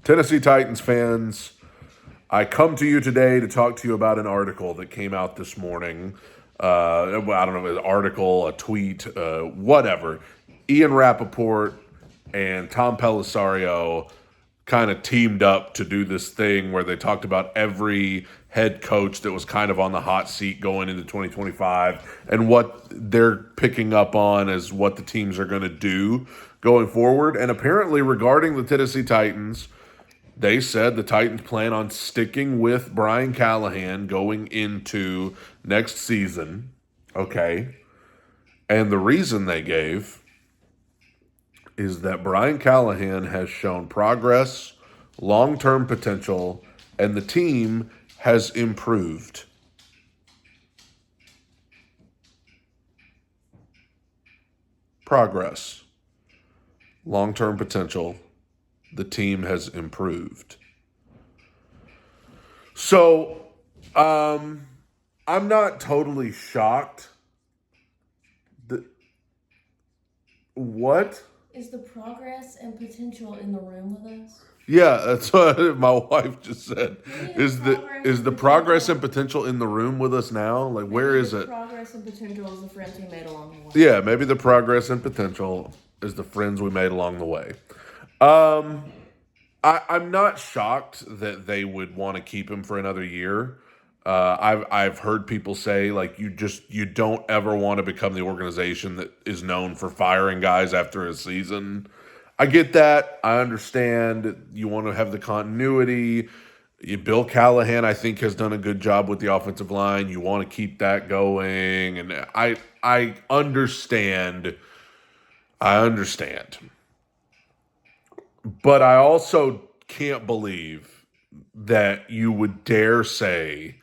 Tennessee Titans fans, I come to you today to talk to you about an article that came out this morning. I don't know, an article, a tweet, whatever. Ian Rappaport and Tom Pellisario kind of teamed up to do this thing where they talked about every head coach that was kind of on the hot seat going into 2025 and what they're picking up on as what the teams are going to do going forward. And apparently, regarding the Tennessee Titans, they said the Titans plan on sticking with Brian Callahan going into next season. Okay. And the reason they gave is that Brian Callahan has shown progress, long-term potential, and the team has improved. Progress, long-term potential, the team has improved. So, I'm not totally shocked. What? Is the progress and potential in the room with us? Yeah, that's what my wife just said. Is the progress and potential in the room with us now? Like, where is it? Progress and potential is the friends we made along the way. Yeah, maybe the progress and potential is the friends we made along the way. I'm not shocked that they would want to keep him for another year. I've heard people say like you don't ever want to become the organization that is known for firing guys after a season. I get that. I understand you want to have the continuity. Bill Callahan, I think, has done a good job with the offensive line. You want to keep that going, and I understand. I understand. But I also can't believe that you would dare say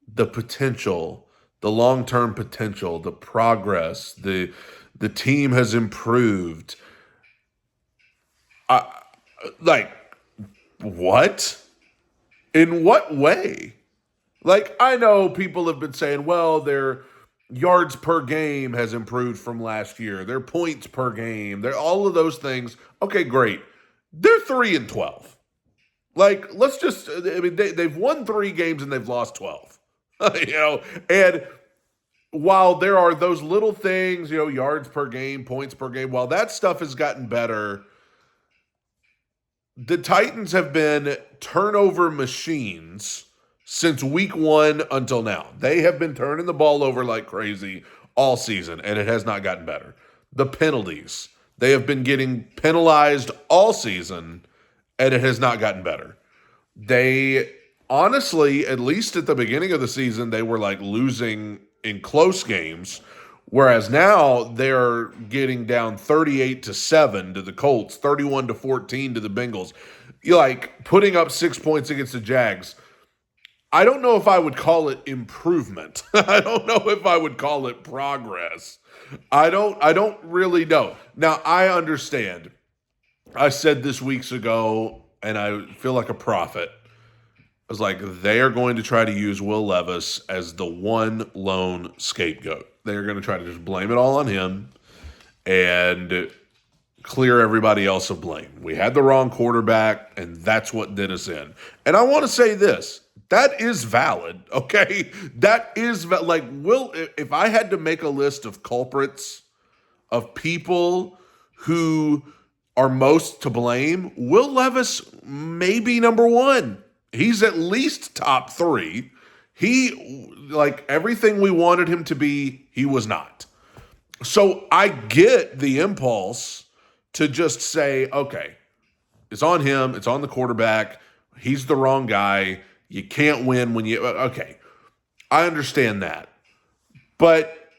the potential, the long-term potential, the progress, the team has improved. Like, what? In what way? Like, I know people have been saying, well, their yards per game has improved from last year. Their points per game. They're all of those things. Okay, great. They're 3-12. Like, let's just, I mean, they've won 3 games and they've lost 12. And while there are those little things, yards per game, points per game, while that stuff has gotten better, the Titans have been turnover machines since week 1 until now. They have been turning the ball over like crazy all season, and it has not gotten better. The penalties. They have been getting penalized all season, and it has not gotten better. They, honestly, at least at the beginning of the season, they were like losing in close games, whereas now they're getting down 38-7 to the Colts, 31-14 to the Bengals. You're like putting up 6 points against the Jags. I don't know if I would call it improvement. I don't know if I would call it progress. I don't really know. Now, I understand. I said this weeks ago, and I feel like a prophet. I was like, they are going to try to use Will Levis as the one lone scapegoat. They're going to try to just blame it all on him and clear everybody else of blame. We had the wrong quarterback, and that's what did us in. And I want to say this. That is valid, okay? That is like, if I had to make a list of culprits, of people who are most to blame, Will Levis may be number 1. He's at least top 3. He, like, everything we wanted him to be, he was not. So I get the impulse to just say, okay, it's on him, it's on the quarterback, he's the wrong guy. You can't win when you... Okay, I understand that. But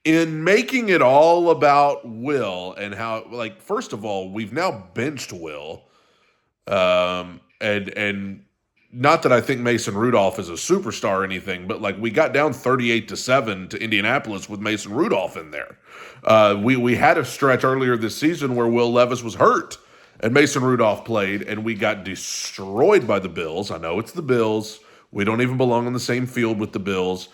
in making it all about Will and how... Like, first of all, we've now benched Will. And not that I think Mason Rudolph is a superstar or anything, but, like, we got down 38-7 to Indianapolis with Mason Rudolph in there. We had a stretch earlier this season where Will Levis was hurt. And Mason Rudolph played, and we got destroyed by the Bills. I know it's the Bills. We don't even belong on the same field with the Bills.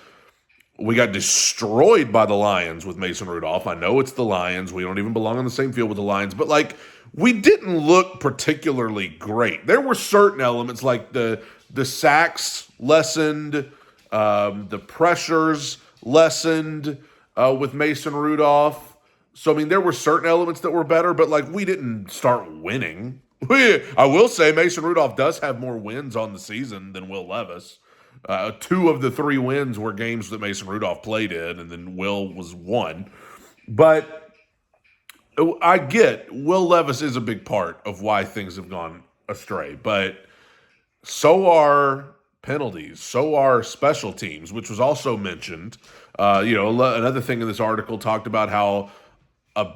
We got destroyed by the Lions with Mason Rudolph. I know it's the Lions. We don't even belong on the same field with the Lions. But, like, we didn't look particularly great. There were certain elements like the sacks lessened, the pressures lessened with Mason Rudolph. So I mean, there were certain elements that were better, but like we didn't start winning. I will say Mason Rudolph does have more wins on the season than Will Levis. Two of the three wins were games that Mason Rudolph played in, and then Will was one. But I get Will Levis is a big part of why things have gone astray, but so are penalties, so are special teams, which was also mentioned. Another thing in this article talked about how a,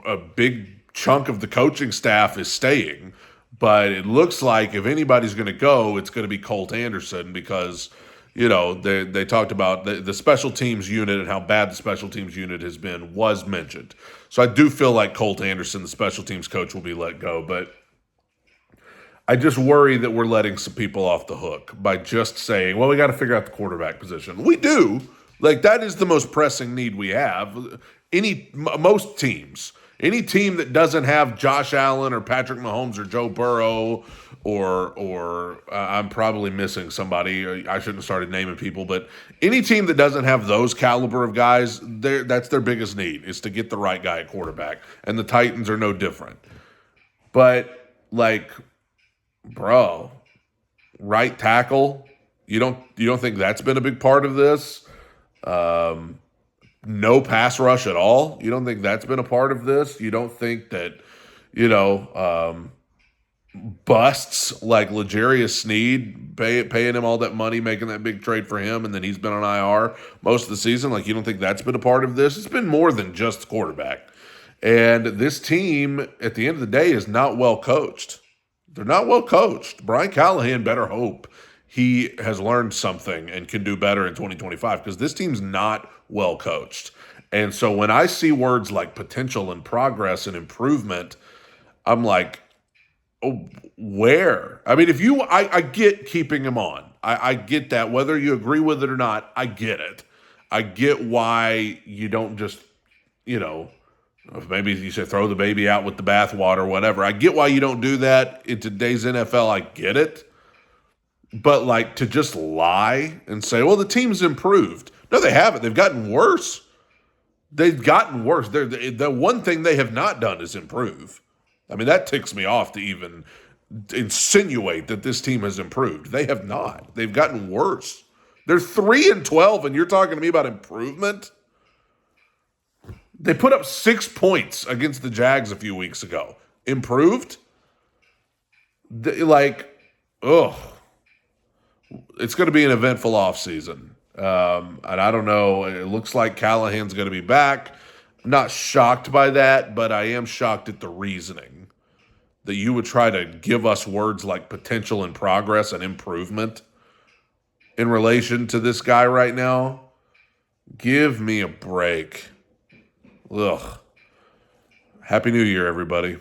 a big chunk of the coaching staff is staying, but it looks like if anybody's going to go, it's going to be Colt Anderson because they talked about the special teams unit and how bad the special teams unit has been was mentioned. So I do feel like Colt Anderson, the special teams coach, will be let go, but I just worry that we're letting some people off the hook by just saying, well, we got to figure out the quarterback position. We do. Like, that is the most pressing need we have. Most teams, any team that doesn't have Josh Allen or Patrick Mahomes or Joe Burrow or I'm probably missing somebody. I shouldn't have started naming people, but any team that doesn't have those caliber of guys, that's their biggest need is to get the right guy at quarterback. And the Titans are no different. But, like, bro, right tackle, you don't think that's been a big part of this? No pass rush at all. You don't think that's been a part of this? You don't think that, busts like L'Jarius Sneed, paying him all that money, making that big trade for him, and then he's been on IR most of the season? Like, you don't think that's been a part of this? It's been more than just quarterback. And this team, at the end of the day, is not well coached. They're not well coached. Brian Callahan better hope he has learned something and can do better in 2025 because this team's not well coached. And so when I see words like potential and progress and improvement, I'm like, oh, where? I mean, I get keeping him on. I get that. Whether you agree with it or not, I get it. I get why you don't just, maybe you say throw the baby out with the bathwater or whatever. I get why you don't do that in today's NFL. I get it. But, like, to just lie and say, well, the team's improved. No, they haven't. They've gotten worse. They've gotten worse. The one thing they have not done is improve. I mean, that ticks me off to even insinuate that this team has improved. They have not. They've gotten worse. They're 3-12, and you're talking to me about improvement? They put up 6 points against the Jags a few weeks ago. Improved? Ugh. It's going to be an eventful offseason. And I don't know. It looks like Callahan's going to be back. I'm not shocked by that, but I am shocked at the reasoning that you would try to give us words like potential and progress and improvement in relation to this guy right now. Give me a break. Ugh. Happy New Year, everybody.